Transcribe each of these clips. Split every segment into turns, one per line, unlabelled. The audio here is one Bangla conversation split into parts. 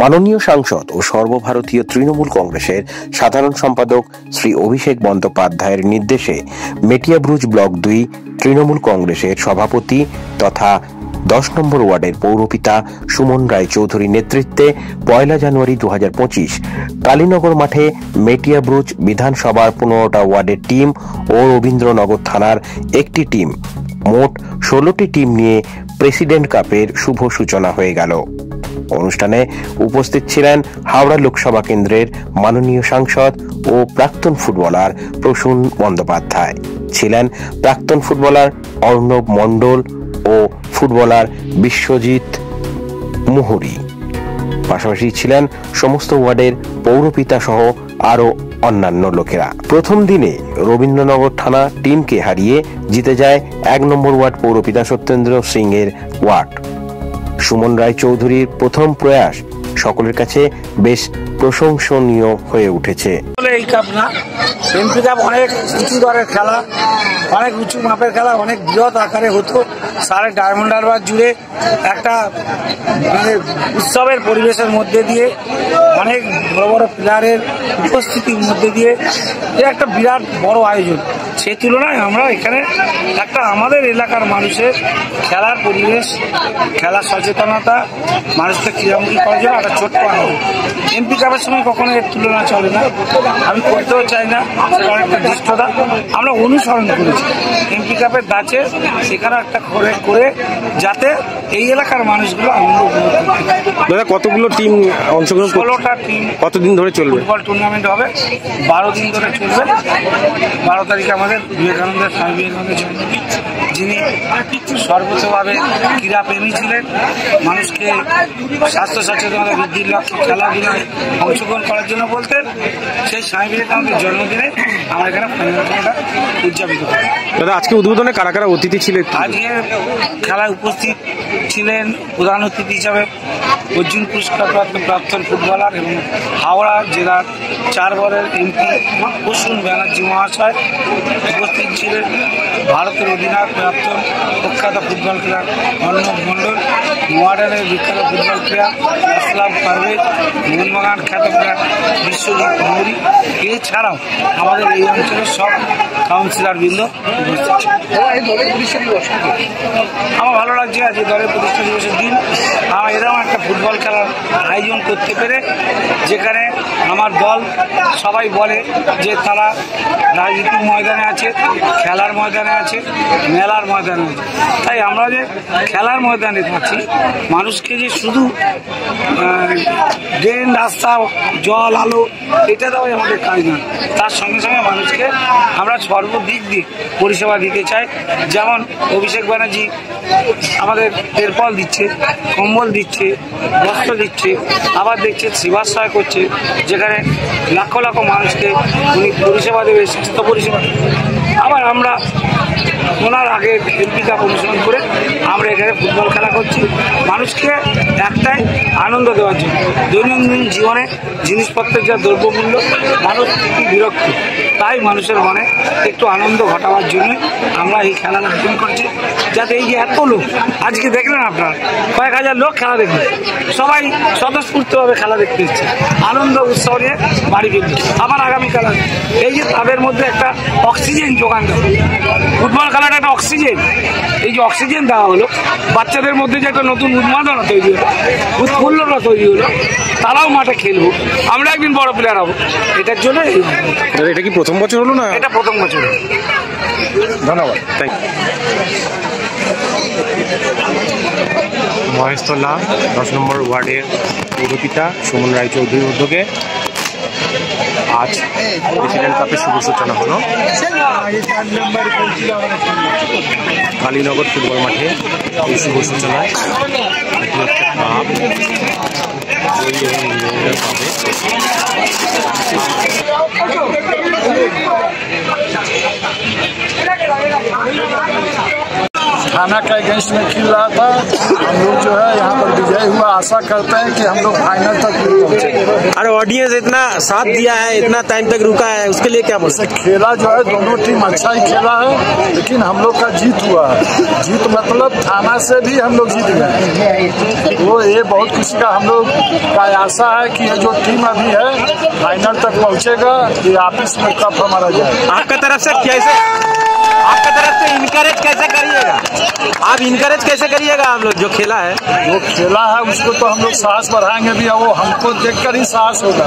মাননীয় সাংসদ ও সর্বভারতীয় তৃণমূল কংগ্রেসের সাধারণ সম্পাদক শ্রী অভিষেক বন্দ্যোপাধ্যায়ের নির্দেশে মেটিয়াব্রুজ ব্লক 2 তৃণমূল কংগ্রেসের সভাপতি তথা 10 নম্বর ওয়ার্ডের পৌরপিতা সুমন রায়চৌধুরীর নেতৃত্বে 1 জানুয়ারি 2025 কালীনগর মাঠে মেটিয়াব্রুজ বিধানসভার 15টা ওয়ার্ডের টিম ও রবীন্দ্রনগর থানার একটি টিম মোট 16টি টিম নিয়ে প্রেসিডেন্ট কাপের শুভ সূচনা হয়ে গেল। অনুষ্ঠানে উপস্থিত ছিলেন হাওড়া লোকসভা কেন্দ্রের মাননীয় সাংসদ ও প্রাক্তন ফুটবলার প্রসূন বন্দ্যোপাধ্যায়, ছিলেন প্রাক্তন ফুটবলার অর্ণব মণ্ডল ও ফুটবলার বিশ্বজিৎ মুহুরী। পাশাপাশি ছিলেন সমস্ত ওয়ার্ডের পৌরপিতা সহ আরো অন্যান্য লোকেরা। প্রথম দিনে রবীন্দ্রনগর থানা টিমকে হারিয়ে জিতে যায় 1 নম্বর ওয়ার্ড পৌরপিতা সত্যেন্দ্র সিং এর ওয়ার্ড। সুমন রায়চৌধুরীর প্রথম প্রয়াস সকলের কাছে বেশ প্রশংসনীয় হয়ে উঠেছে।
এই কাপ না, এমপি কাপ অনেক উঁচু দরের খেলা, অনেক উঁচু মাপের খেলা, অনেক বৃহৎ আকারে হতো। সারে ডায়মন্ড হারবার জুড়ে একটা মানে উৎসবের পরিবেশের মধ্যে দিয়ে অনেক বড় বড় প্লেয়ারের উপস্থিতির মধ্যে দিয়ে একটা বিরাট বড় আয়োজন। সেই তুলনায় আমরা এখানে একটা আমাদের এলাকার মানুষের খেলার পরিবেশ, খেলার সচেতনতা, মানুষকে ক্রীড়ামুখী করার জন্য একটা ছোট্ট আনন্দ। এমপি কাপের সময় কখনো এর তুলনা চলে না, আমি করতেও চাই না, সেটা অনেকটা দৃষ্টতা আমরা অনুসরণ করেছি। এমপি কাপের দাঁচে সেখানে একটা করে যাতে এই এলাকার মানুষগুলো আনন্দ উপভোগ করতে।
দাদা, কতগুলো টিম অংশগ্রহণ?
16টা টিম।
কতদিন ধরে চলবে?
ফুটবল টুর্নামেন্ট হবে 12 দিন ধরে চলবে। 12 তারিখে আমাদের বিবেকানন্দের স্বামী বিবেকানন্দের জন্মদিন, যিনি সর্বোচ্চভাবে ক্রীড়াপ্রেমী ছিলেন, মানুষকে স্বাস্থ্য সচেতনতা বৃদ্ধির লক্ষ্যে খেলাধুলায় অংশগ্রহণ করার জন্য বলতেন। সেই স্বামী বিবেকানন্দের জন্মদিনে আমরা এখানে ফাইনালটা উদযাপিত করি।
দাদা, আজকে উদ্বোধনে কারা কারা অতিথি ছিলেন?
আজকে খেলায় উপস্থিত ছিলেন প্রধান অতিথি হিসাবে অর্জুন পুরস্কারপ্রাপ্ত প্রাক্তন ফুটবলার এবং হাওড়া জেলার 4 বারের এমপি প্রসূন ব্যানার্জি মহাশয়। উপস্থিত ছিলেন ভারতের অধিনায়ক প্রাক্তন প্রখ্যাত ফুটবল খেলার অর্ণব মণ্ডল, মডার্নের বিখ্যাত ফুটবল প্লেয়ার আসলাম পারভেজ, মোহনবাগান খ্যাত প্লেয়ার বিশ্বজিৎ মুহুরী। এছাড়াও আমাদের এই অঞ্চলের সব কাউন্সিলর বৃন্দ উপস্থিত। আমার ভালো লাগছে আজকে দলের প্রতিষ্ঠা দিবসের দিন আমার এরকম একটা ফুটবল খেলার আয়োজন করতে পেরে, যেখানে আমার দল সবাই বলে যে তারা রাজনীতির ময়দানে আছে, খেলার ময়দানে আছে, মেলার ময়দানে আছে। তাই আমরা যে খেলার ময়দানে থাকি, মানুষকে যে শুধু ড্রেন, রাস্তা, জল, আলো এটা দেওয়াই আমাদের কাজ না, তার সঙ্গে সঙ্গে মানুষকে আমরা সর্বদিক দিয়ে পরিষেবা দিতে চাই। যেমন অভিষেক ব্যানার্জি আমাদের তেরপল দিচ্ছে, কম্বল দিচ্ছে, বস্ত্র দিচ্ছে, আবার দেখছে সেবাশ্রয় করছে, যেখানে লাখ লাখ মানুষকে উনি পরিষেবা দেবে, স্বাস্থ্য পরিষেবা। আবার আমরা ওনার আগে এমপি কাপ অনুসরণ করে আমরা এখানে ফুটবল খেলা করছি, মানুষকে একটাই আনন্দ দেওয়ার জন্য। দৈনন্দিন জীবনে জিনিসপত্রের যা দ্রব্যমূল্য, মানুষ কি বিরক্ত, তাই মানুষের মনে একটু আনন্দ ঘটাবার জন্য আমরা এই খেলার আয়োজন করছি, যাতে এই যে এত লোক আজকে দেখলেন আপনারা, কয়েক হাজার লোক খেলা দেখবেন, সবাই স্বতঃস্ফূর্তভাবে খেলা দেখতে ইচ্ছে, আনন্দ উৎসব নিয়ে বাড়ি ফিরবে। আবার আগামীকাল এই যে তাদের মধ্যে একটা অক্সিজেন যোগান দেওয়া, ফুটবল খেলাটা একটা অক্সিজেন, এই যে অক্সিজেন দেওয়া হলো, বাচ্চাদের মধ্যে যে একটা নতুন উন্মাদনা তৈরি হলো, উৎফুল্লতা তৈরি হলো, তারাও মাঠে খেলবো, আমরা একদিন বড় প্লেয়ার হবো, এটার জন্য।
এটা কি প্রথম বছর হলো না?
এটা প্রথম বছর।
ধন্যবাদ। মহেশতলা 10 নম্বর ওয়ার্ডের পৌরপিতা সুমন রায়চৌধুরীর উদ্যোগে আজ প্রেসিডেন্ট কাপের শুভ সূচনা হলো কালীনগর ফুটবল মাঠে। এই শুভ সূচনায়
चाइना के अगेंस्ट में खेल रहा था। हम लोग जो है यहाँ पर विजय हुआ, आशा करते हैं कि हम लोग फाइनल तक पहुँचे।
अरे ऑडियंस इतना साथ दिया है, इतना टाइम तक रुका है, उसके लिए क्या बोलते हैं?
खेला जो है दोनों टीम अच्छा ही खेला है, लेकिन हम लोग का जीत हुआ है। जीत मतलब थाना से भी हम लोग जीत गए, तो ये बहुत खुशी का हम लोग का आशा है कि ये जो टीम अभी है फाइनल तक पहुंचेगा। ये आपस में कप हमारा जाए।
आपका तरफ से इनकरेज कैसे करिएगा? आप इनकरेज कैसे करिएगा? हम लोग जो खेला है
उसको तो हम लोग साहस बढ़ाएंगे भी, वो हमको देखकर ही साहस होगा।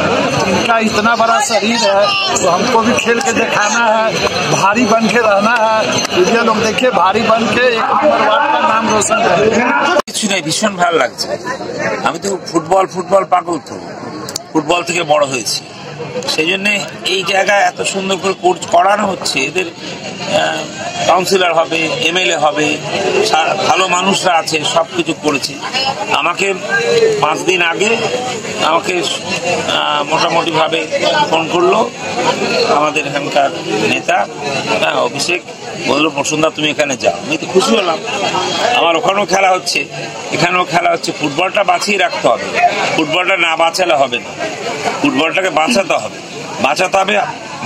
इनका इतना बड़ा शरीर है तो हमको भी खेल के दिखाना है, भारी बन के रहना है। ये लोग देखिए भारी बन के एक नंबर वार्ड का नाम रोशन करेंगे।
ভীষণ ভালো লাগছে। আমি তো ফুটবল পাগল, তো ফুটবল থেকে বড় হয়েছি, সেই জন্যে এই জায়গায় এত সুন্দর করে কোর্স করানো হচ্ছে। এদের কাউন্সিলর হবে, এমএলএ হবে, ভালো মানুষরা আছে, সব কিছু করেছে। আমাকে 5 দিন আগে আমাকে মোটামুটিভাবে ফোন করলো আমাদের এখানকার নেতা অভিষেক, বললো বসুন্ধরা তুমি এখানে যাও। আমি তো খুশি হলাম, আমার ওখানেও খেলা হচ্ছে, এখানেও খেলা হচ্ছে। ফুটবলটা বাঁচিয়ে রাখতে হবে, ফুটবলটা না বাঁচালে হবে না, ফুটবলটাকে বাঁচাতে হবে,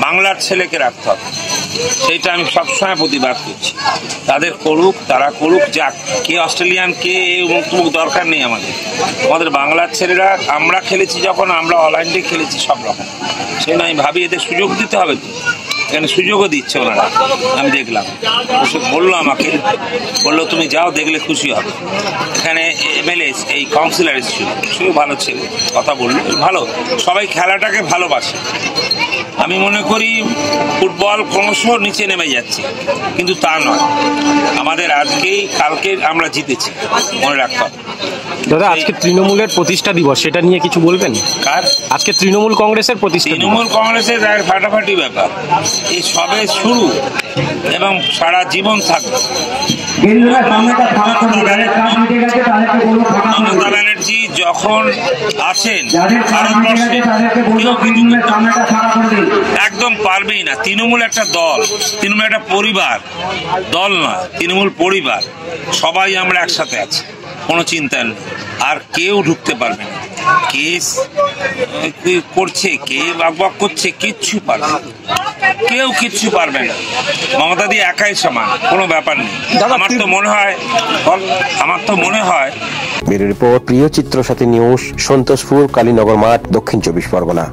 বাংলার ছেলেকে রাখতে হবে। সেইটা আমি সবসময় প্রতিবাদ করছি। তারা করুক যাক, কে অস্ট্রেলিয়ান কে মুখ দরকার নেই আমাদের বাংলার ছেলেরা। আমরা খেলেছি যখন, আমরা অনলাইনে খেলেছি সব রকম, সেই আমি ভাবি এদের সুযোগ দিতে হবে। তো এখানে সুযোগও দিচ্ছে ওনারা, আমি দেখলাম। আমাকে বললো তুমি যাও, দেখলে খুশি হবে। এখানে এমএলএ এই কাউন্সিলর এসেছিল, সেও ভালো ছেলে, কথা বললো ভালো। সবাই খেলাটাকে ভালোবাসে। আমি মনে করি ফুটবল ক্রমশ নিচে নেমে যাচ্ছে, কিন্তু তা নয়। আমাদের কালকে আমরা জিতেছি, মনে রাখতে হবে।
দাদা, আজকে তৃণমূলের প্রতিষ্ঠা দিবস, সেটা নিয়ে কিছু বলবেন?
কার?
আজকে তৃণমূল কংগ্রেসের প্রতিষ্ঠা।
তৃণমূল কংগ্রেসের ফাটাফাটি ব্যাপার, এই সবে শুরু এবং সারা জীবন থাকবে। মমতা ব্যানার্জি যখন আসেন ভারতবর্ষে, কেউ কিছু একদম পারবেই না। তৃণমূল একটা দল, তৃণমূল একটা পরিবার, দল না, তৃণমূল পরিবার। সবাই আমরা একসাথে আছি, কোনো চিন্তা নেই। আর কেউ ঢুকতে পারবে না। কেস করছে, কে বাক করছে, কিচ্ছু পারবে না, কেউ কিচ্ছু পারবে না। মমতা দি একাই সমান, কোনো ব্যাপার নেই। আমার তো মনে হয়
ব্যুরো রিপোর্ট, প্রিয় চিত্র সাথী নিউজ, সন্তোষপুর, কালীনগর মাঠ, দক্ষিণ 24 পরগনা।